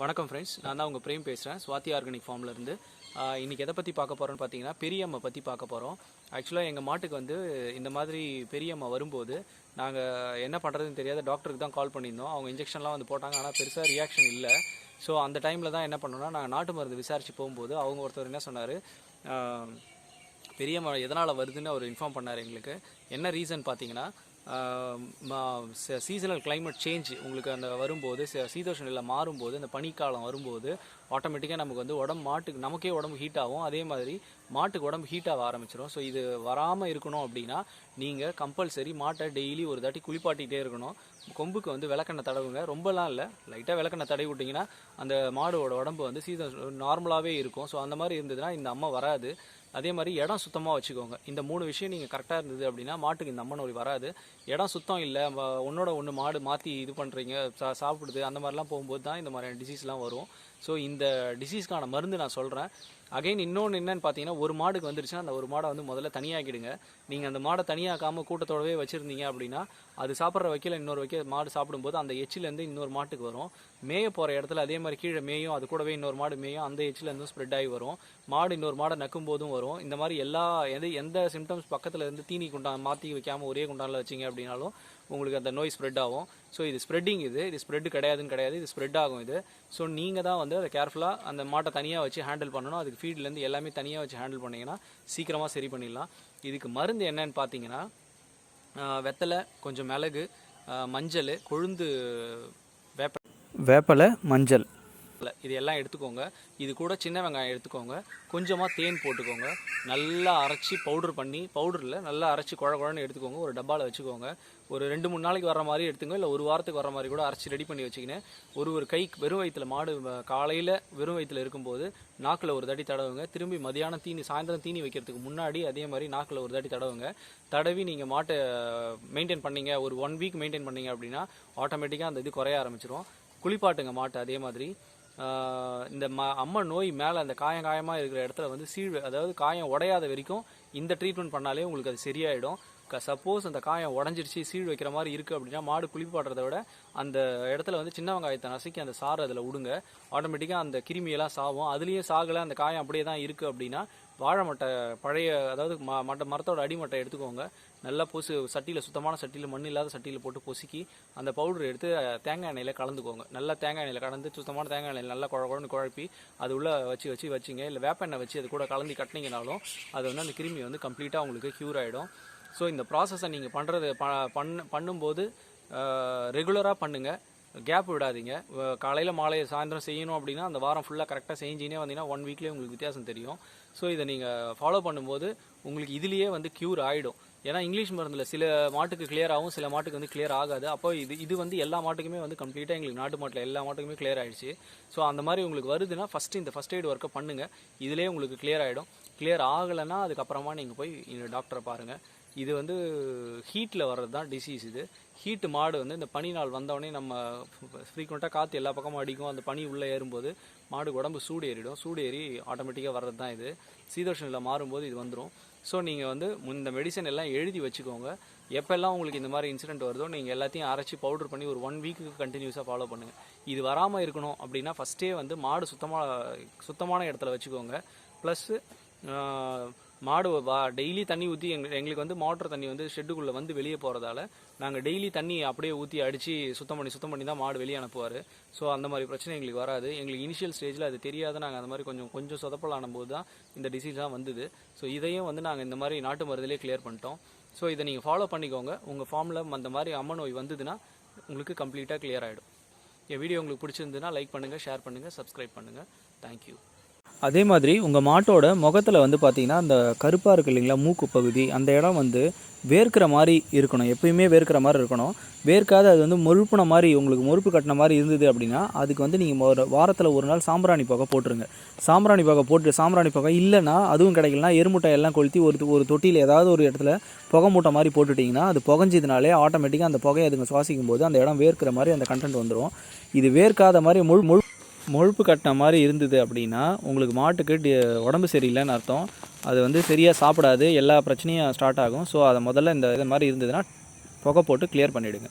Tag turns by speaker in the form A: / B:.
A: வணக்கம் ஃப்ரெண்ட்ஸ், நான் தான் உங்கள் பிரேம் பேசுகிறேன். ஸ்வாதி ஆர்கானிக் ஃபார்ம்லேருந்து. இன்றைக்கி எதை பற்றி பார்க்க போகிறோன்னு பார்த்தீங்கன்னா, பெரியம்மை பற்றி பார்க்க போகிறோம். ஆக்சுவலாக எங்கள் மாட்டுக்கு வந்து இந்த மாதிரி பெரியம்மை வரும்போது நாங்கள் என்ன பண்ணுறதுன்னு தெரியாத டாக்டருக்கு தான் கால் பண்ணியிருந்தோம். அவங்க இன்ஜெக்ஷன்லாம் வந்து போட்டாங்க, ஆனால் பெருசாக ரியாக்ஷன் இல்லை. ஸோ அந்த டைமில் தான் என்ன பண்ணோன்னா, நாங்கள் நாட்டு மருந்து விசாரித்து போகும்போது அவங்க ஒருத்தர் என்ன சொன்னார், பெரியம்மை எதனால் வருதுன்னு அவர் இன்ஃபார்ம் பண்ணார் எங்களுக்கு. என்ன ரீசன் பார்த்தீங்கன்னா, சீசனல் கிளைமேட் சேஞ்ச் உங்களுக்கு அந்த வரும்போது, சீதோஷ நிலை மாறும்போது, அந்த பனிக்காலம் வரும்போது ஆட்டோமேட்டிக்காக நமக்கு வந்து மாட்டுக்கு நமக்கே உடம்பு ஹீட் ஆகும். அதே மாதிரி மாட்டுக்கு உடம்பு ஹீட் ஆக ஆரம்பிச்சிடும். ஸோ இது வராமல் இருக்கணும் அப்படின்னா நீங்கள் கம்பல்சரி மாட்டை டெய்லி ஒரு தாட்டி குளிப்பாட்டிகிட்டே இருக்கணும். கொம்புக்கு வந்து விளக்கெண்ணெய் தடவுங்க, ரொம்பலாம் இல்லை, லைட்டாக விளக்கெண்ணெய் தடவி விட்டிங்கன்னா அந்த மாடோட உடம்பு வந்து நார்மலாகவே இருக்கும். ஸோ அந்த மாதிரி இருந்ததுன்னா இந்த அம்மா வராது. அதே மாதிரி இடம் சுத்தமாக வச்சுக்கோங்க. இந்த 3 விஷயம் நீங்கள் கரெக்டாக இருந்தது அப்படின்னா மாட்டுக்கு இந்த அம்மா நோய் வராது. இடம் சுத்தம் இல்லை, ஒன்று மாடு மாற்றி இது பண்ணுறீங்க, சாப்பிடுது, அந்த மாதிரிலாம் போகும்போது தான் இந்த மாதிரியான டிசீஸ்லாம் வரும். ஸோ இந்த டிசீஸ்க்கான மருந்து நான் சொல்கிறேன். அகைன் இன்னொன்று என்னென்னு பார்த்தீங்கன்னா, ஒரு மாடுக்கு வந்துருச்சுன்னா அந்த ஒரு மாடை வந்து முதல்ல தனியாக்கிடுங்க. நீங்கள் அந்த மாடை தனியாக்காமல் கூட்டத்தோடவே வச்சுருந்தீங்க அப்படின்னா அது சாப்பிட்ற வைக்கல இன்னொரு மாடு சாப்பிடும்போது அந்த எச்சிலேருந்து இன்னொரு மாட்டுக்கு வரும். மேய போகிற இடத்துல அதே மாதிரி கீழே மேயும், அது கூடவே இன்னொரு மாடு மேயும், அந்த எச்சிலேருந்தும் ஸ்ப்ரெட் ஆகி வரும். மாடு இன்னொரு மாடை நக்கும் போதும் வரும். இந்த மாதிரி எந்த சிம்டம்ஸ் பக்கத்தில் இருந்து தீனி குண்டான் மாற்றி வைக்காமல் ஒரே குண்டானில் வச்சிங்க அப்படின்னாலும் உங்களுக்கு அந்த நோய் ஸ்ப்ரெட் ஆகும். ஸோ இது ஸ்ப்ரெட்டிங், இது ஸ்ப்ரெட் கிடையாது, இது ஸ்ப்ரெட் ஆகும் இது. ஸோ நீங்கள் தான் வந்து அதை கேர்ஃபுல்லாக அந்த மாட்டை தனியாக வச்சு ஹேண்டில் பண்ணணும். அதுக்கு ஃபீட்லேருந்து எல்லாமே தனியாக வச்சு ஹேண்டில் பண்ணிங்கன்னா சீக்கிரமாக சரி பண்ணிடலாம். இதுக்கு மருந்து என்னன்னு பார்த்தீங்கன்னா, வெத்தலை, கொஞ்சம் மிளகு, மஞ்சள், கொழுந்து, வேப்பலை, மஞ்சள், இது எல்லாம் எடுத்துக்கோங்க. இது கூட சின்ன வெங்காயம் எடுத்துக்கோங்க, கொஞ்சமாக தேன் போட்டுக்கோங்க, நல்லா அரைச்சி பவுடரில் நல்லா அரைச்சி குழன்னு எடுத்துக்கோங்க. ஒரு டப்பாவில் வச்சுக்கோங்க. ஒரு 2-3 நாளைக்கு வர மாதிரி எடுத்துங்க, இல்லை ஒரு வாரத்துக்கு வர மாதிரி கூட அரைச்சி ரெடி பண்ணி வச்சுக்கினேன். ஒரு கை வெறும் வயிற்றுல மாடு காலையில் வெறும் வயிற்றுல இருக்கும்போது நாக்கில் ஒரு தடி தடவுங்க. திரும்பி மதியானம் சாயந்தரம் தீனி வைக்கிறதுக்கு முன்னாடி அதே மாதிரி நாக்கில் ஒரு தடி தடவுங்க. தடவி நீங்கள் மாட்டை மெயின்டைன் பண்ணீங்க, ஒரு 1 வீக் மெயின்டைன் பண்ணீங்க அப்படின்னா ஆட்டோமேட்டிக்காக அந்த இது குறைய ஆரம்பிச்சிடும். குளிப்பாட்டுங்க மாட்டை. அதே மாதிரி இந்த அம்மா நோய் மேலே அந்த காயமாக இருக்கிற இடத்துல வந்து அதாவது காயம் உடையாத வரைக்கும் இந்த ட்ரீட்மெண்ட் பண்ணாலே உங்களுக்கு அது சரியாயிடும். சப்போஸ் அந்த காயம் உடஞ்சிருச்சு, சீழ் வைக்கிற மாதிரி இருக்குது அப்படின்னா மாடு குளிப்பாடுறத விட அந்த இடத்துல வந்து சின்ன வெங்காயத்தை நசுக்கி அந்த சாறு அதில் விடுங்க. ஆட்டோமேட்டிக்காக அந்த கிருமியெல்லாம் சாவும். அதுலேயும் சாகலை, அந்த காயம் அப்படியே தான் இருக்குது அப்படின்னா வாழை மட்டை, பழைய அதாவது மரத்தோட அடிமட்டை எடுத்துக்கோங்க. நல்லா சட்டியில், சுத்தமான சட்டியில், மண் இல்லாத சட்டியில் போட்டு பொசுக்கி அந்த பவுடர் எடுத்து தேங்காய் எண்ணெயில் கலந்துக்கோங்க. நல்லா தேங்காய் எண்ணெயில் கலந்து சுத்தமான தேங்காய் எண்ணெயில் நல்லா குழன்னு குழப்பி அது உள்ளே வச்சிங்க. இல்லை வேப்ப எண்ணெய் வச்சு அது கூட கலந்து கட்டினீங்கனாலும் அது வந்து அந்த கிருமி வந்து கம்ப்ளீட்டாக உங்களுக்கு க்யூர் ஆகிடும். ஸோ இந்த ப்ராசஸை நீங்கள் பண்ணும்போது ரெகுலராக பண்ணுங்கள், கேப் விடாதீங்க. காலையில் மாலை சாயந்தரம் செய்யணும் அப்படின்னா அந்த வாரம் ஃபுல்லாக கரெக்டாக செஞ்சினே வந்தீங்கன்னா 1 வீக்லேயே உங்களுக்கு வித்தியாசம் தெரியும். ஸோ இதை நீங்கள் ஃபாலோ பண்ணும்போது உங்களுக்கு இதுலேயே வந்து க்யூர் ஆகிடும். ஏன்னா இங்கிலீஷ் மருந்தில் சில மாட்டுக்கு கிளியர் ஆகும், சில மாட்டுக்கு வந்து கிளியர் ஆகாது. அப்போ இது வந்து எல்லா மாட்டுக்குமே வந்து கம்ப்ளீட்டாக எங்களுக்கு நாட்டு மாட்டில் எல்லா மாட்டுக்குமே கிளியர் ஆகிடுச்சு. ஸோ அந்த மாதிரி உங்களுக்கு வருதுன்னா இந்த ஃபஸ்ட் எய்ட் ஒர்க்கை பண்ணுங்கள். இதிலே உங்களுக்கு கிளியர் ஆகிடும். கிளியர் ஆகலைன்னா அதுக்கப்புறமா நீங்கள் போய் டாக்டரை பாருங்கள். இது வந்து ஹீட்டில் வர்றது தான் டிசீஸ். இது ஹீட்டு மாடு வந்து இந்த பனி நாள் வந்தவொடனே நம்ம ஃப்ரீக்வெண்ட்டாக காற்று எல்லா பக்கமும் அடிக்கும். அந்த பனி உள்ளே ஏறும்போது மாடு உடம்பு சூடு ஏறி ஆட்டோமேட்டிக்காக வர்றது தான் இது. சீதோஷ நிலை மாறும்போது இது வந்துடும். ஸோ நீங்கள் வந்து இந்த மெடிசன் எல்லாம் எழுதி வச்சுக்கோங்க. எப்போல்லாம் உங்களுக்கு இந்த மாதிரி இன்சிடென்ட் வருதோ நீங்கள் எல்லாத்தையும் அரைச்சி பவுடர் பண்ணி ஒரு 1 வீக்குக்கு கண்டினியூஸாக ஃபாலோ பண்ணுங்கள். இது வராமல் இருக்கணும் அப்படின்னா ஃபஸ்ட்டே வந்து மாடு சுத்தமான இடத்துல வச்சுக்கோங்க. ப்ளஸ்ஸு மாடு டெய்லி தண்ணி ஊற்றி எங்களுக்கு வந்து மோட்டர் தண்ணி வந்து ஷெட்டுக்குள்ளே வந்து வெளியே போகிறதால நாங்கள் டெய்லி தண்ணி அப்படியே ஊற்றி அடித்து சுத்தம் பண்ணி தான் மாடு வெளியே அனுப்புவார். ஸோ அந்த மாதிரி பிரச்சனை எங்களுக்கு வராது. எங்களுக்கு இனிஷியல் ஸ்டேஜில் அது தெரியாத நாங்கள் அந்த மாதிரி கொஞ்சம் சொதப்பல் ஆனும்போது தான் இந்த டிசீஸ்லாம் வந்தது. ஸோ இதையும் வந்து நாங்கள் இந்த மாதிரி நாட்டு மருந்திலே கிளியர் பண்ணிட்டோம். ஸோ இதை நீங்கள் ஃபாலோ பண்ணிக்கோங்க. உங்கள் ஃபார்மில் அந்த மாதிரி அம்மா நோய் வந்ததுன்னா உங்களுக்கு கம்ப்ளீட்டாக கிளியர் ஆகிடும். என் வீடியோ உங்களுக்கு பிடிச்சிருந்துன்னா லைக் பண்ணுங்கள், ஷேர் பண்ணுங்கள், சப்ஸ்கிரைப் பண்ணுங்கள். தேங்க்யூ. அதே மாதிரி உங்கள் மாட்டோட முகத்தில் வந்து பார்த்திங்கன்னா அந்த கருப்பாக இருக்குது இல்லைங்களா, மூக்கு பகுதி, அந்த இடம் வந்து வேர்க்கிற மாதிரி இருக்கணும். எப்பயுமே வேர்க்கிற மாதிரி இருக்கணும். வேர்க்காது அது வந்து மொழுப்புன மாதிரி, உங்களுக்கு மொழுப்பு கட்டின மாதிரி இருந்தது அப்படின்னா அதுக்கு வந்து நீங்கள் ஒரு வாரத்தில் ஒரு நாள் சாம்பிராணி புகை போட்டுருங்க. சாம்பிராணி புகை இல்லைன்னா, அதுவும் கிடைக்கலனா எருமுட்டை எல்லாம் கொளுத்தி ஒரு தொட்டியில் ஏதாவது ஒரு இடத்துல புகை மூட்டை மாதிரி போட்டுட்டிங்கன்னா அது புகஞ்சதுனாலே ஆட்டோமேட்டிக்காக அந்த புகையை அதுங்க சுவாசிக்கும் போது அந்த இடம் வேர்க்கிற மாதிரி அந்த கண்டென்ட் வந்துடும். இது வேர்க்காத மாதிரி முழுப்பு கட்டின மாதிரி இருந்தது அப்படின்னா உங்களுக்கு மாட்டுக்கு உடம்பு சரியில்லைன்னு அர்த்தம். அது வந்து சரியாக சாப்பிடாது, எல்லா பிரச்சனையும் ஸ்டார்ட் ஆகும். ஸோ அதை முதல்ல இந்த மாதிரி இருந்ததுன்னா புகை போட்டு கிளியர் பண்ணிவிடுங்க.